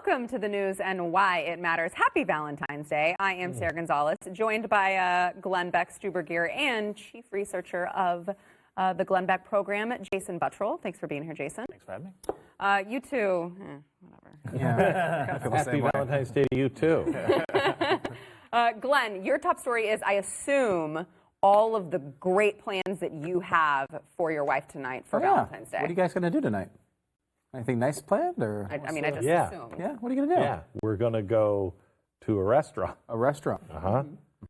Welcome to the news and why it matters. Happy Valentine's Day. I am Sarah Gonzalez, joined by Glenn Beck-Stubergear and chief researcher of the Glenn Beck program, Jason Buttrell. Thanks for being here, Jason. Thanks for having me. You too. Whatever. Yeah. Happy Valentine's Day to you, too. Glenn, your top story is, I assume, all of the great plans that you have for your wife tonight for Valentine's Day. What are you guys going to do tonight? Anything nice planned? Or I mean, I just assume. Yeah, what are you going to do? Yeah, we're going to go to a restaurant. A restaurant. Uh-huh.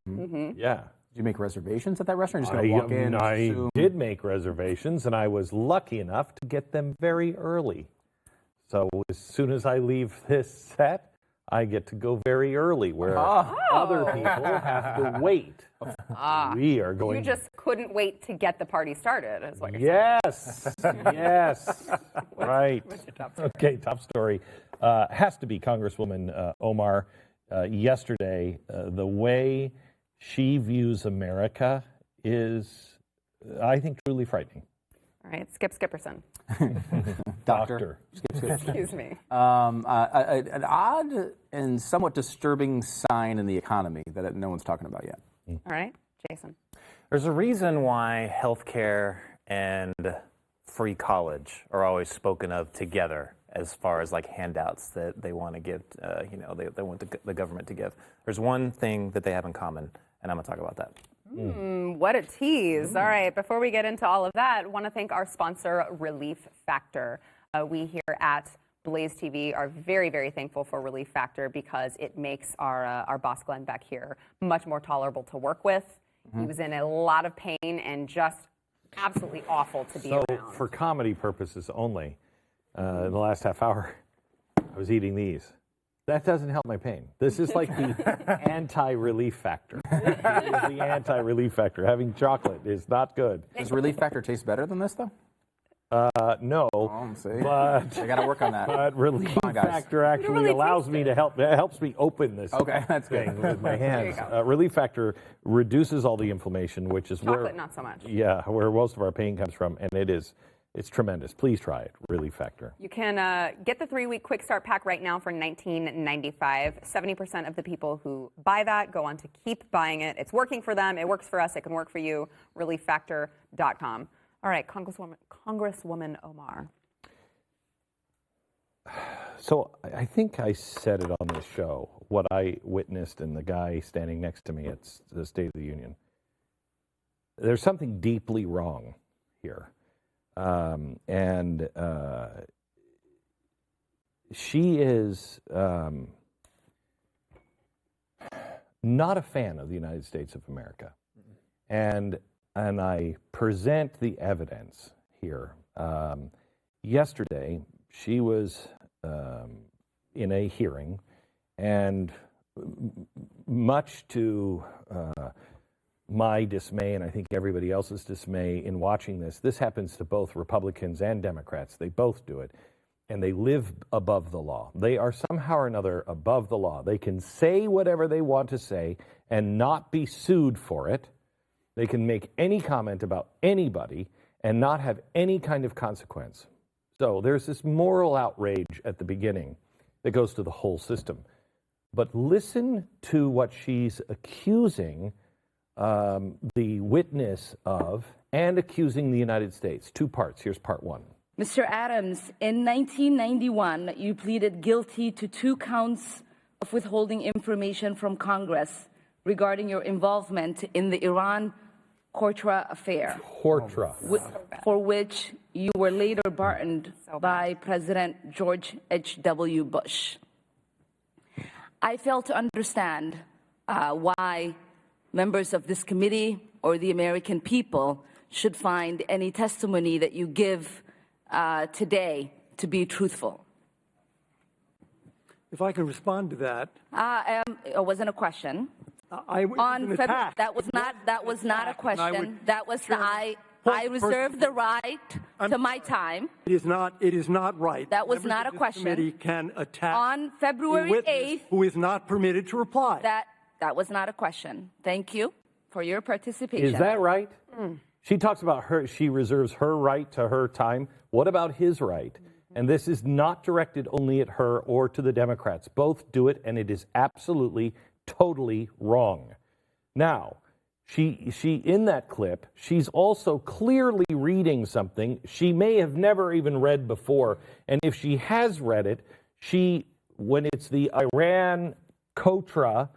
Yeah. Did you make reservations at that restaurant? You're just going to walk in? I did make reservations, and I was lucky enough to get them very early. So as soon as I leave this set, I get to go very early, where other people have to wait. We are going. You just couldn't wait to get the party started, is what you're Yes, yes, right. What's your top story? Okay, top story has to be Congresswoman Omar. Yesterday, the way she views America is, I think, truly frightening. All right, Skip Skipperson. Doctor. Excuse me. An odd and somewhat disturbing sign in the economy that no one's talking about yet. All right, Jason. There's a reason why healthcare and free college are always spoken of together as far as like handouts that they want to give, they want the government to give. There's one thing that they have in common, and I'm going to talk about that. What a tease. All right, before we get into all of that, I want to thank our sponsor, Relief Factor. We here at BlazeTV are very, very thankful for Relief Factor because it makes our boss Glenn Beck here much more tolerable to work with. He was in a lot of pain and just absolutely awful to be around. So for comedy purposes only, in the last half hour, I was eating these. That doesn't help my pain. This is like the anti-relief factor. It is the anti-relief factor. Having chocolate is not good. Does Relief Factor taste better than this, though? No, See? but I got to work on that. But Relief on, guys. Factor actually really allows taste me it. to help. It helps me open this Okay, that's good. thing with my hands. There you go. Relief Factor reduces all the inflammation, which is Chocolate, not so much. where most of our pain comes from, and it's tremendous. Please try it, Relief Factor. You can get the 3-week quick start pack right now for $19.95. 70% of the people who buy that go on to keep buying it. It's working for them. It works for us. It can work for you. ReliefFactor.com. All right, Congresswoman Omar. So I think I said it on this show, what I witnessed in the guy standing next to me at the State of the Union. There's something deeply wrong here. She is not a fan of the United States of America. And I present the evidence here. Yesterday, she was in a hearing, and much to my dismay, and I think everybody else's dismay in watching this happens to both Republicans and Democrats. They both do it, and they live above the law. They are somehow or another above the law. They can say whatever they want to say and not be sued for it. They can make any comment about anybody and not have any kind of consequence. So there's this moral outrage at the beginning that goes to the whole system. But listen to what she's accusing the witness of and accusing the United States. Two parts. Here's part one. Mr. Adams, in 1991, you pleaded guilty to 2 counts of withholding information from Congress regarding your involvement in the Iran-Contra affair, for which you were later pardoned by President George H.W. Bush. I fail to understand why members of this committee or the American people should find any testimony that you give today to be truthful. If I could respond to that. It wasn't a question. That was not a question. That was I reserve the right to my time. It is not right. That was not a question. Committee can attack on February 8th, who is not permitted to reply. That was not a question. Thank you for your participation. Is that right? She talks about she reserves her right to her time. What about his right? And this is not directed only at her or to the Democrats. Both do it, and it is absolutely, totally wrong. Now, she in that clip, she's also clearly reading something she may have never even read before. And if she has read it, when it's the Iran-Contra,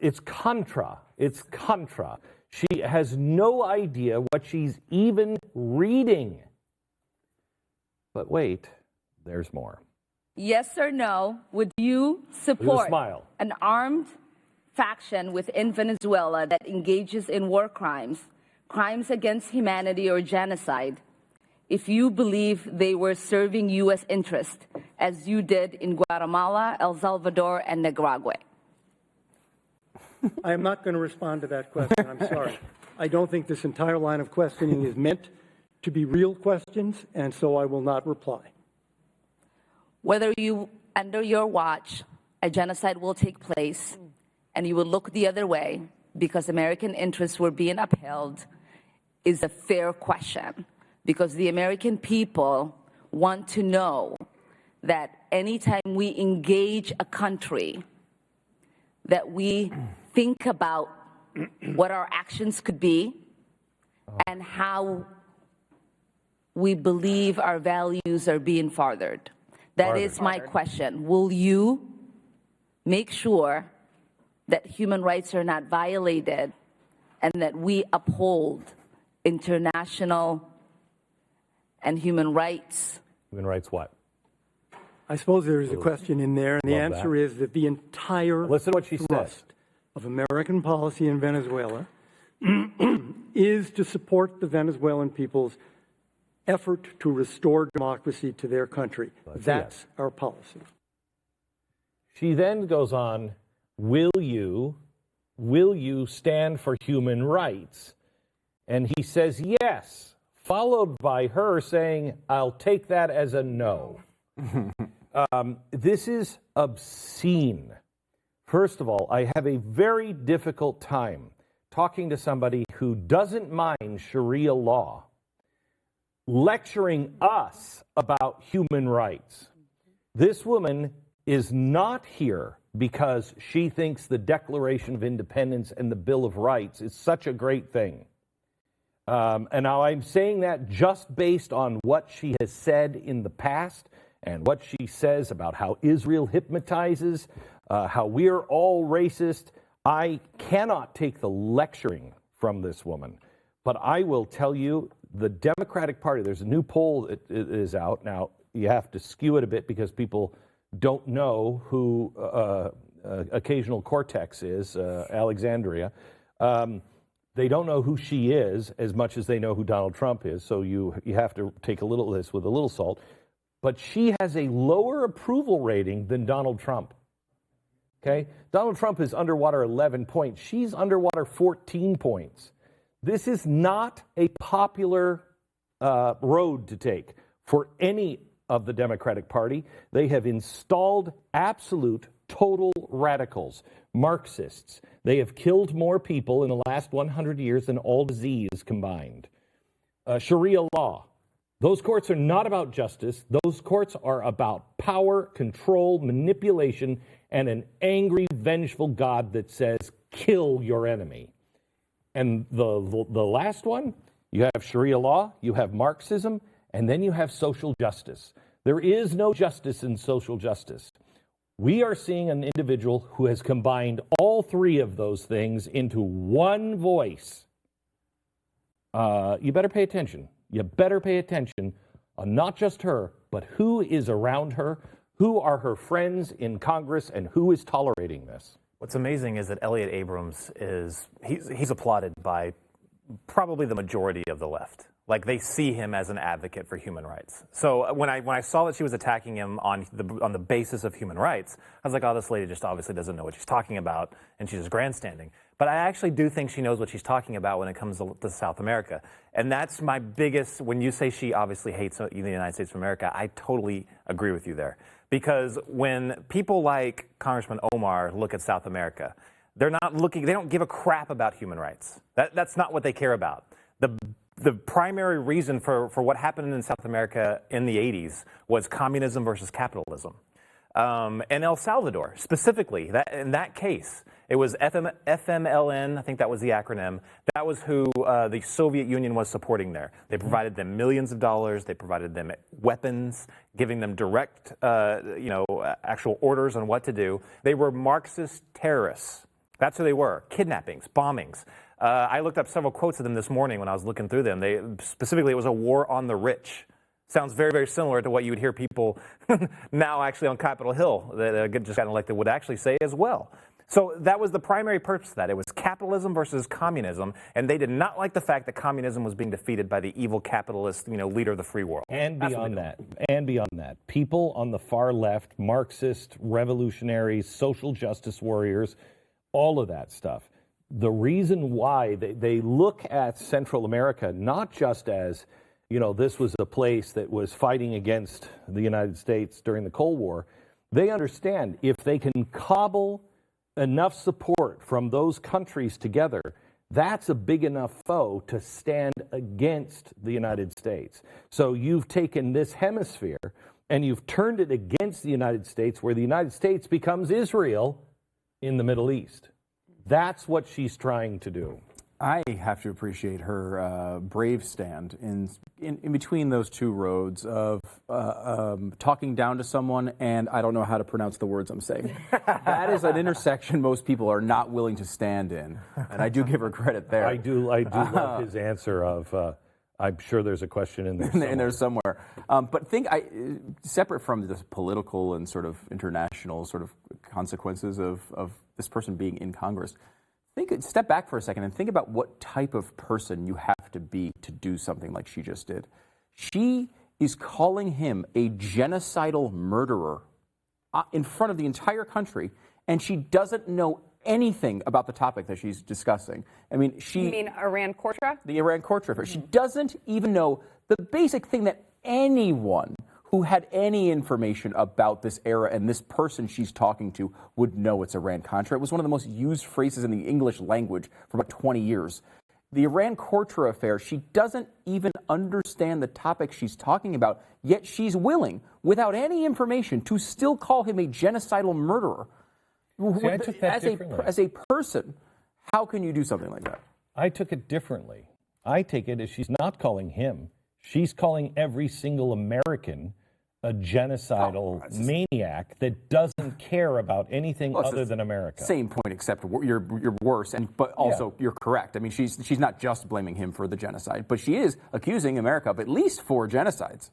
it's Contra. It's Contra. She has no idea what she's even reading. But wait, there's more. Yes or no, would you support smile. an armed faction within Venezuela that engages in war crimes, crimes against humanity or genocide, if you believe they were serving U.S. interest, as you did in Guatemala, El Salvador, and Nicaragua? I am not going to respond to that question. I'm sorry. I don't think this entire line of questioning is meant to be real questions, and so I will not reply. Whether under your watch, a genocide will take place, and you will look the other way because American interests were being upheld, is a fair question. Because the American people want to know that anytime we engage a country, that we think about what our actions could be and how we believe our values are being furthered. That is my question. Will you make sure that human rights are not violated and that we uphold international and human rights? Human rights what? I suppose there is a question in there, and the Love answer that. is that the entire Listen to what she says. thrust of American policy in Venezuela is to support the Venezuelan people's effort to restore democracy to their country. That's our policy. She then goes on, will you stand for human rights? And he says yes, followed by her saying, I'll take that as a no. This is obscene. First of all, I have a very difficult time talking to somebody who doesn't mind Sharia law lecturing us about human rights. This woman is not here because she thinks the Declaration of Independence and the Bill of Rights is such a great thing. And now I'm saying that just based on what she has said in the past and what she says about how Israel hypnotizes, how we're all racist. I cannot take the lecturing from this woman. But I will tell you, the Democratic Party, there's a new poll that is out. Now, you have to skew it a bit because people don't know who Occasional Cortex is, Alexandria. They don't know who she is as much as they know who Donald Trump is, so you have to take a little of this with a little salt. But she has a lower approval rating than Donald Trump. Okay? Donald Trump is underwater 11 points. She's underwater 14 points. This is not a popular road to take for any of the Democratic Party. They have installed absolute, total radicals, Marxists. They have killed more people in the last 100 years than all disease combined. Sharia law. Those courts are not about justice. Those courts are about power, control, manipulation, and an angry, vengeful God that says, kill your enemy. And the last one, you have Sharia law, you have Marxism, and then you have social justice. There is no justice in social justice. We are seeing an individual who has combined all three of those things into one voice. You better pay attention. You better pay attention on not just her, but who is around her, who are her friends in Congress, and who is tolerating this. What's amazing is that Elliott Abrams he's applauded by probably the majority of the left. Like, they see him as an advocate for human rights. So when I saw that she was attacking him on the basis of human rights, I was like, oh, this lady just obviously doesn't know what she's talking about, and she's just grandstanding. But I actually do think she knows what she's talking about when it comes to South America. And that's my biggest, when you say she obviously hates the United States of America, I totally agree with you there. Because when people like Congresswoman Omar look at South America, they don't give a crap about human rights. That's not what they care about. the primary reason for what happened in South America in the 80s was communism versus capitalism. And El Salvador, specifically, in that case, it was FMLN, I think that was the acronym. That was who the Soviet Union was supporting there. They provided them millions of dollars. They provided them weapons, giving them direct, actual orders on what to do. They were Marxist terrorists. That's who they were. Kidnappings, bombings. I looked up several quotes of them this morning when I was looking through them. Specifically, it was a war on the rich. Sounds very, very similar to what you would hear people now actually on Capitol Hill that just got elected would actually say as well. So that was the primary purpose of that. It was capitalism versus communism, and they did not like the fact that communism was being defeated by the evil capitalist, leader of the free world. And beyond that, people on the far left, Marxist, revolutionaries, social justice warriors, all of that stuff. The reason why they look at Central America not just as, this was a place that was fighting against the United States during the Cold War, they understand if they can cobble enough support from those countries together, that's a big enough foe to stand against the United States. So you've taken this hemisphere and you've turned it against the United States, where the United States becomes Israel in the Middle East. That's what she's trying to do. I have to appreciate her brave stand in between those two roads of talking down to someone and I don't know how to pronounce the words I'm saying. That is an intersection most people are not willing to stand in, and I do give her credit there. I do love his answer of, I'm sure there's a question in there somewhere. In there somewhere. But separate from the political and sort of international sort of consequences of this person being in Congress, step back for a second and think about what type of person you have to be to do something like she just did. She is calling him a genocidal murderer in front of the entire country, and she doesn't know anything about the topic that she's discussing. I mean, You mean Iran-Contra? The Iran-Contra affair. She doesn't even know the basic thing that anyone who had any information about this era and this person she's talking to would know it's Iran-Contra. It was one of the most used phrases in the English language for about 20 years. The Iran-Contra affair, she doesn't even understand the topic she's talking about, yet she's willing, without any information, to still call him a genocidal murderer. See, I took that differently. As a person, how can you do something like that? I took it differently. I take it as she's not calling him. She's calling every single American a genocidal maniac that doesn't care about anything other than America. Same point, except you're worse, but also you're correct. I mean, she's not just blaming him for the genocide, but she is accusing America of at least 4 genocides,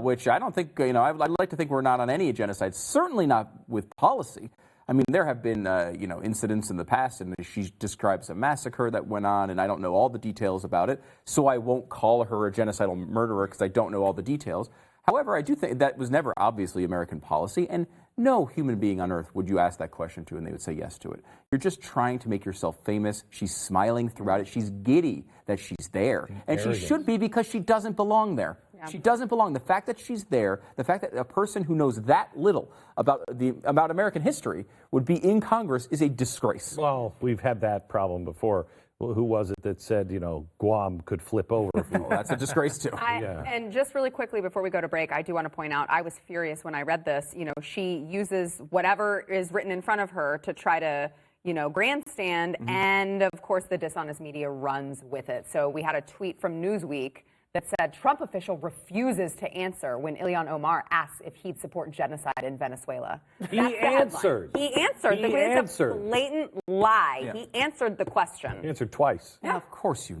which I don't think, I'd like to think we're not on any genocides, certainly not with policy. I mean, there have been, incidents in the past, and she describes a massacre that went on, and I don't know all the details about it, so I won't call her a genocidal murderer because I don't know all the details. However, I do think that was never obviously American policy, and no human being on earth would you ask that question to and they would say yes to it. You're just trying to make yourself famous. She's smiling throughout it. She's giddy that she's there, and she should be because she doesn't belong there. Yeah. She doesn't belong. The fact that she's there, the fact that a person who knows that little about American history would be in Congress is a disgrace. Well, we've had that problem before. Who was it that said, Guam could flip over? Well, that's a disgrace, too. And just really quickly before we go to break, I do want to point out, I was furious when I read this. She uses whatever is written in front of her to try to, grandstand. And, of course, the dishonest media runs with it. So we had a tweet from Newsweek that said Trump official refuses to answer when Ilhan Omar asks if he'd support genocide in Venezuela. He answered. He answered. It's a blatant lie. Yeah. He answered the question. He answered twice. Yeah, of course he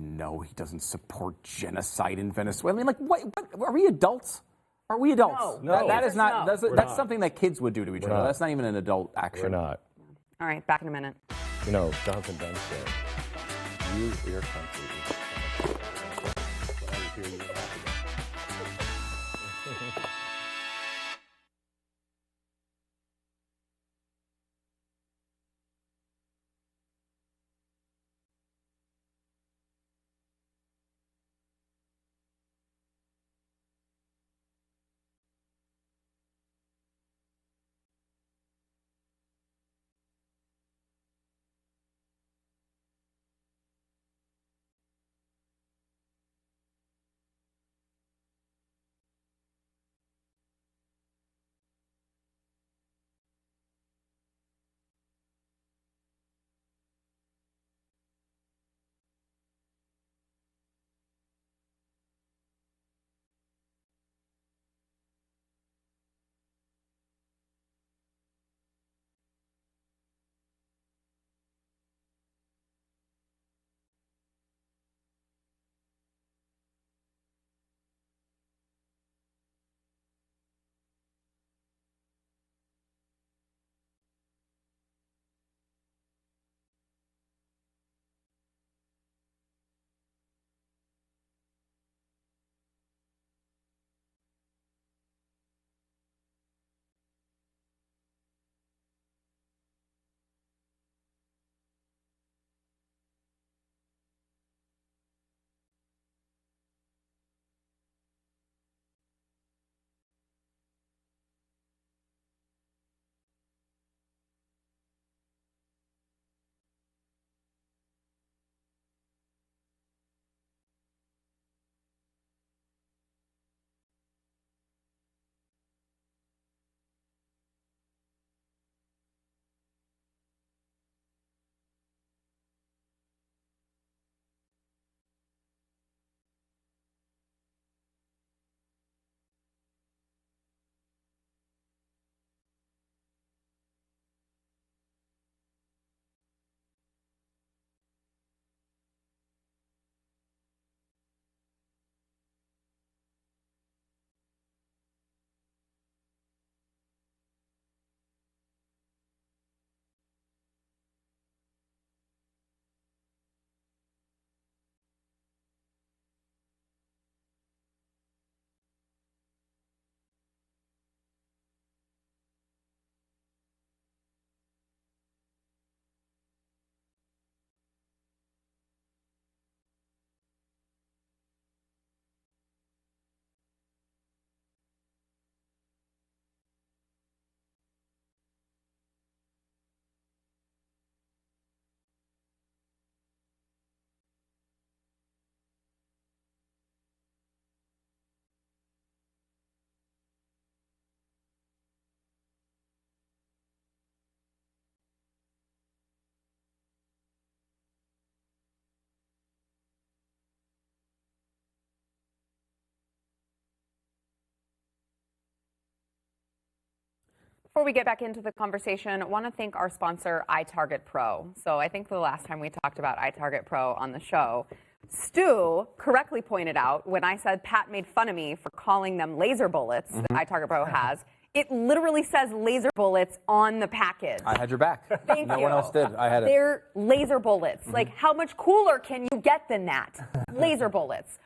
doesn't support genocide in Venezuela. I mean, what are we adults? Are we adults? No. That is not. That's something that kids would do to each other. That's not even an adult action. We're not. All right, back in a minute. Jonathan Dunn said, your country is here you have to go. Before we get back into the conversation, I want to thank our sponsor, iTarget Pro. So I think the last time we talked about iTarget Pro on the show, Stu correctly pointed out when I said Pat made fun of me for calling them laser bullets that iTarget Pro has. It literally says laser bullets on the package. I had your back. Thank no you. one else did. I had it. They're laser bullets. Like, how much cooler can you get than that? Laser bullets.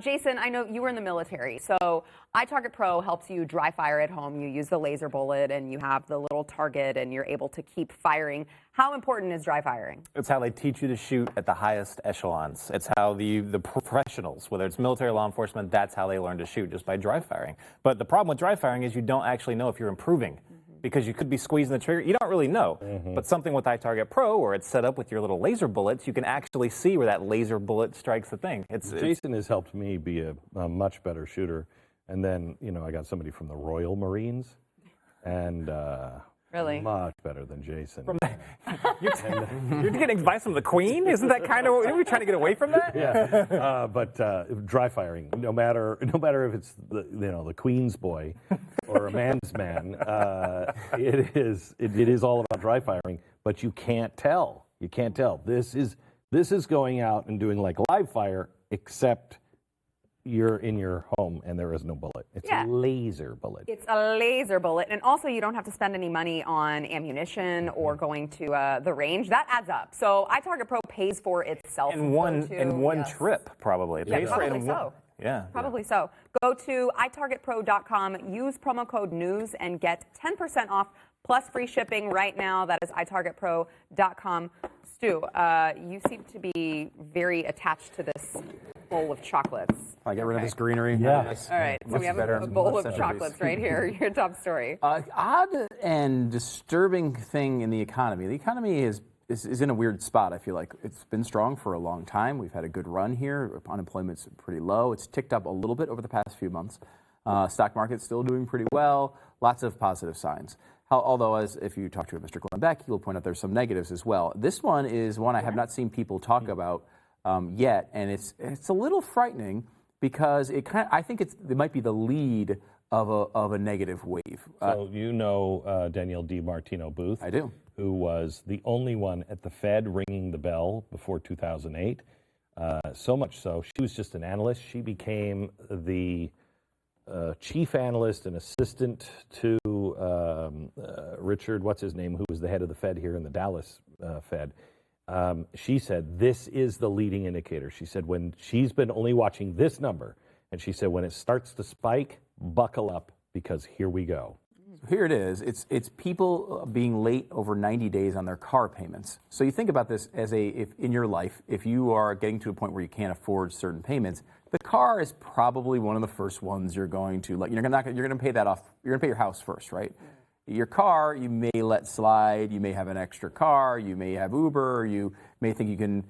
Jason, I know you were in the military, so iTarget Pro helps you dry fire at home. You use the laser bullet, and you have the little target, and you're able to keep firing. How important is dry firing? It's how they teach you to shoot at the highest echelons. It's how the professionals, whether it's military, law enforcement, that's how they learn to shoot, just by dry firing. But the problem with dry firing is you don't actually know if you're improving. Because you could be squeezing the trigger. You don't really know. But something with iTarget Pro, where it's set up with your little laser bullets, you can actually see where that laser bullet strikes the thing. Jason has helped me be a much better shooter. And then, I got somebody from the Royal Marines, and Really? much better than Jason. You're getting advice from the Queen? Isn't that kind of what we're trying to get away from that? Yeah, but dry firing, no matter if it's the Queen's boy or a man's man, it is all about dry firing. But you can't tell. You can't tell. This is going out and doing like live fire, except you're in your home and there is no bullet. It's a laser bullet. It's a laser bullet. And also, you don't have to spend any money on ammunition or going to the range. That adds up. So iTarget Pro pays for itself. In one trip, probably. It pays for it probably in so. one. Yeah. Probably so. Go to itargetpro.com, use promo code NEWS, and get 10% off plus free shipping right now. That is itargetpro.com. Stu, you seem to be very attached to this bowl of chocolates. I get rid of this greenery. Yeah. All right, so we have a bowl of chocolates right here. Your top story. Odd and disturbing thing in the economy. The economy is in a weird spot, I feel like. It's been strong for a long time. We've had a good run here. Unemployment's pretty low. It's ticked up a little bit over the past few months. Stock market's still doing pretty well. Lots of positive signs. Although, if you talk to Mr. Glenn Beck, he'll point out there's some negatives as well. This one is one I have not seen people talk about yet, and it's a little frightening because I think it might be the lead of a negative wave. So Danielle DiMartino Booth? I do. Who was the only one at the Fed ringing the bell before 2008. So much so, she was just an analyst. She became the chief analyst and assistant to Richard, what's his name, who was the head of the Fed here in the Dallas Fed. She said, this is the leading indicator. She said, when she's been only watching this number, and she said, when it starts to spike, buckle up, because here we go. Here it is. It's people being late over 90 days on their car payments. So you think about this as if in your life, if you are getting to a point where you can't afford certain payments, the car is probably one of the first ones you're going to you're going to pay that off. You're going to pay your house first, right? Your car, you may let slide. You may have an extra car. You may have Uber. You may think you can,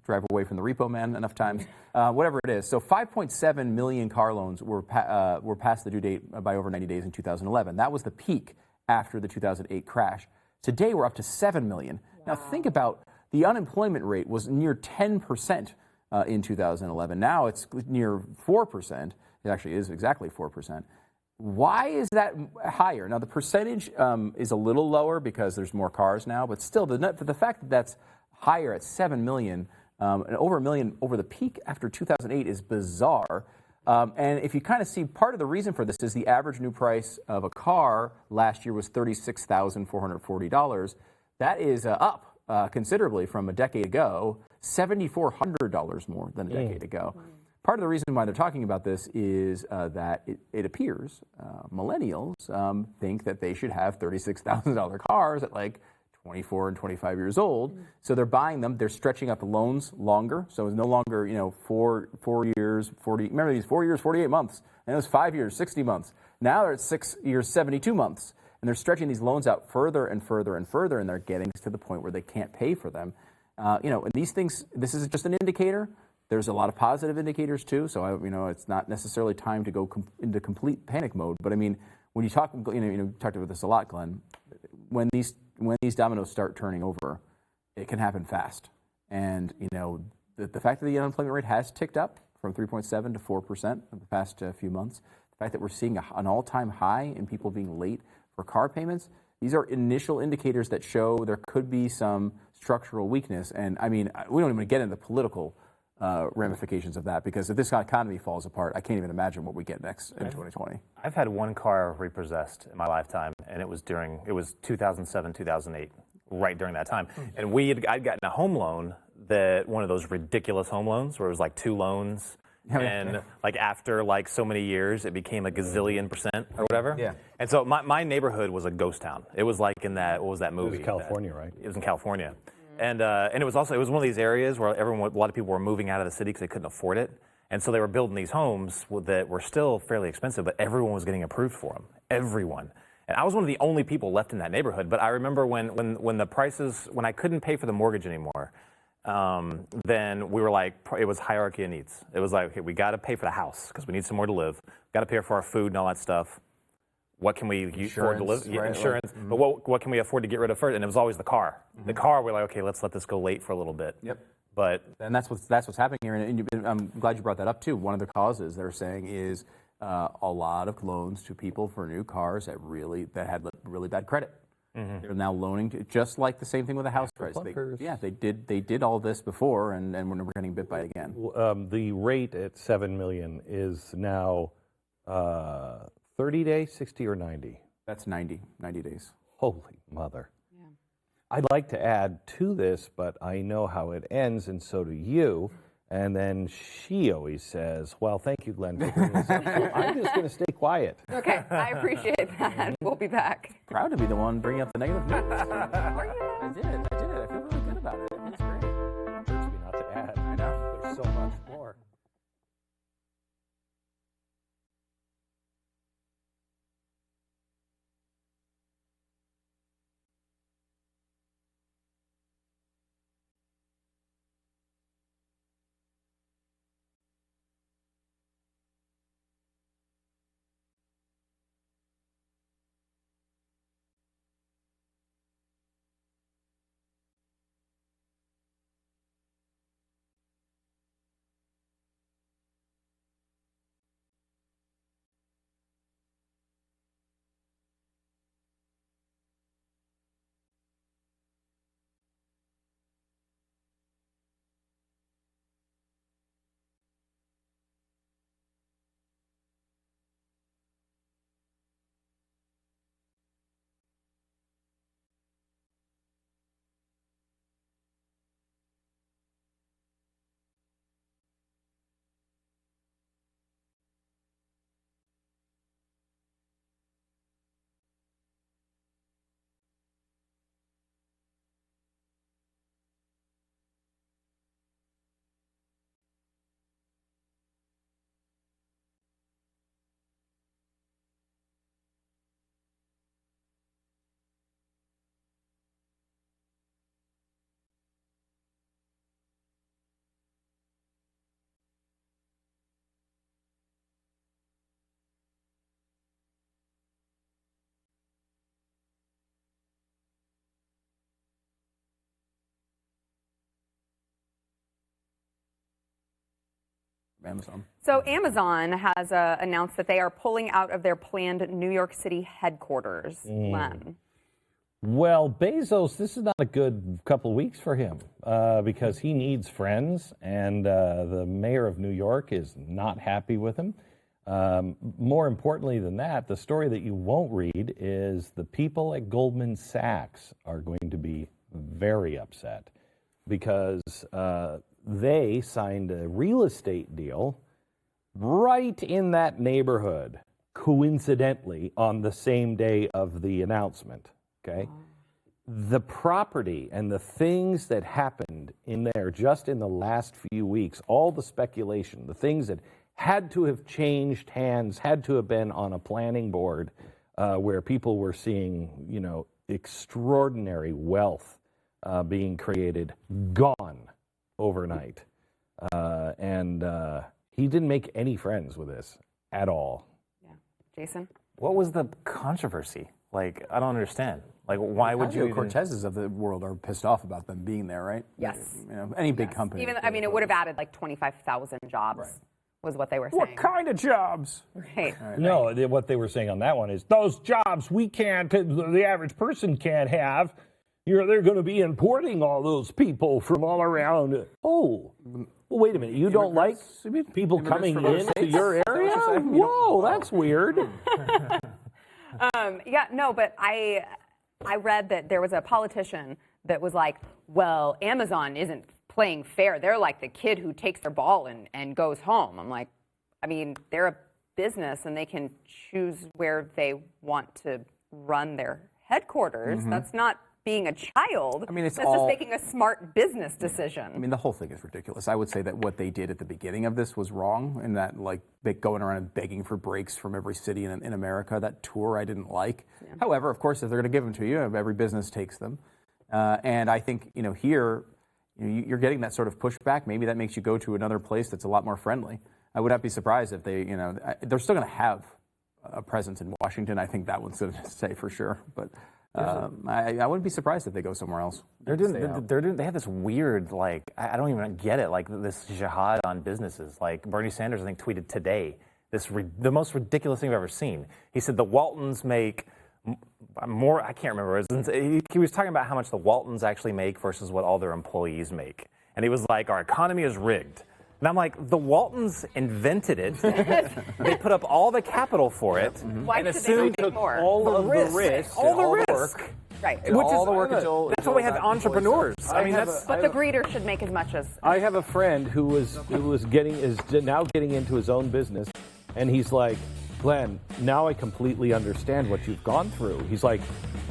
drive away from the repo man enough times. Whatever it is. So 5.7 million car loans were past the due date by over 90 days in 2011. That was the peak after the 2008 crash. Today we're up to 7 million. Wow. Now think about the unemployment rate was near 10% in 2011. Now it's near 4%. It actually is exactly 4%. Why is that higher? Now, the percentage is a little lower because there's more cars now, but still, the fact that that's higher at 7 million and over a million over the peak after 2008 is bizarre. And if you kind of see, part of the reason for this is the average new price of a car last year was $36,440. That is up considerably from a decade ago, $7,400 more than a decade ago. Part of the reason why they're talking about this is that it appears millennials think that they should have $36,000 cars at like 24 and 25 years old. So they're buying them. They're stretching out the loans longer. So it's no longer, 4 years, 40. Remember these 4 years, 48 months. And it was 5 years, 60 months. Now they're at 6 years, 72 months. And they're stretching these loans out further and further and further, and they're getting to the point where they can't pay for them. And these things, this is just an indicator. There's a lot of positive indicators too, so it's not necessarily time to go into complete panic mode. But I mean, when you talk, you talked about this a lot, Glenn. When these dominoes start turning over, it can happen fast. And the fact that the unemployment rate has ticked up from 3.7 to 4% in the past few months, the fact that we're seeing an all-time high in people being late for car payments, these are initial indicators that show there could be some structural weakness. And I mean, we don't even get into the political ramifications of that, because if this economy falls apart, I can't even imagine what we get next in 2020. I've had one car repossessed in my lifetime, and it was 2007, 2008, right during that time. And I'd gotten a home loan, one of those ridiculous home loans where it was like 2 loans. And like after like so many years, it became a gazillion % or whatever. Yeah. And so my neighborhood was a ghost town. It was like in that, what was that movie? It was California, right? It was in California. And it was one of these areas where a lot of people were moving out of the city because they couldn't afford it. And so they were building these homes that were still fairly expensive, but everyone was getting approved for them. Everyone. And I was one of the only people left in that neighborhood. But I remember when I couldn't pay for the mortgage anymore, then we were like, it was hierarchy of needs. It was like, okay, we got to pay for the house because we need somewhere to live. Got to pay for our food and all that stuff. What can we afford to live? Right, insurance. But what can we afford to get rid of first? And it was always the car. The car, we're like, okay, let's let this go late for a little bit. Yep. But and that's what's happening here. And I'm glad you brought that up too. One of the causes they're saying is a lot of loans to people for new cars that had really bad credit. They're now loaning just like the same thing with a house price. They did all this before, and we're getting bit by it again. The rate at $7 million is now 30 days, 60 or 90. That's 90 days. Holy mother! Yeah. I'd like to add to this, but I know how it ends, and so do you. And then she always says, well, thank you, Glenn, for bringing this up. So I'm just going to stay quiet. Okay, I appreciate that. We'll be back. Proud to be the one bringing up the negative news. I did. I feel really good about it. It's great. Hurts me not to add. I know. There's so much more. Amazon. So Amazon has announced that they are pulling out of their planned New York City headquarters. Len. Well, Bezos, this is not a good couple of weeks for him because he needs friends, and the mayor of New York is not happy with him. More importantly than that, the story that you won't read is the people at Goldman Sachs are going to be very upset because they signed a real estate deal right in that neighborhood, coincidentally, on the same day of the announcement. Okay. The property and the things that happened in there just in the last few weeks, all the speculation, the things that had to have changed hands, had to have been on a planning board where people were seeing, extraordinary wealth being created, gone overnight. And he didn't make any friends with this at all. Yeah. Jason? What was the controversy? Like, I don't understand. Like, why would you? Cortezes of the world are pissed off about them being there, right? Yes. Any big company. It would have added like 25,000 jobs. Right. was what they were saying. What kind of jobs? Right. No, what they were saying on that one is those jobs we can't, the average person can't have. They're going to be importing all those people from all around. Oh, well, wait a minute. You don't like people coming into your area? Whoa, that's weird. Yeah, no, but I read that there was a politician that was like, well, Amazon isn't playing fair. They're like the kid who takes their ball and goes home. I'm like, I mean, they're a business and they can choose where they want to run their headquarters. That's not being a child. I mean, it's that's all, just making a smart business decision. I mean, the whole thing is ridiculous. I would say that what they did at the beginning of this was wrong, and that like going around and begging for breaks from every city in America, that tour I didn't like. Yeah. However, of course, if they're going to give them to you, every business takes them. And I think, here, you're getting that sort of pushback. Maybe that makes you go to another place that's a lot more friendly. I would not be surprised if they, they're still going to have a presence in Washington. I think that one's going to stay for sure. But I wouldn't be surprised if they go somewhere else. They have this weird, like, I don't even get it, like this jihad on businesses. Like Bernie Sanders, I think, tweeted today, the most ridiculous thing I've ever seen. He said the Waltons make more, I can't remember. He was talking about how much the Waltons actually make versus what all their employees make. And he was like, our economy is rigged. And I'm like, the Waltons invented it. They put up all the capital for it. Why and should assumed they make more? All of the risk. All the risk. Right. Which all is the work that's why we have entrepreneurs. I mean, But the greeter should make as much as. I have a friend who is now getting into his own business, and he's like, Glenn, now I completely understand what you've gone through. He's like,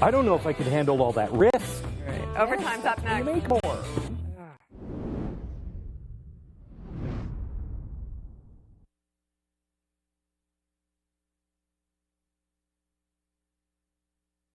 I don't know if I could handle all that risk. Right. Overtime's up next. You make more.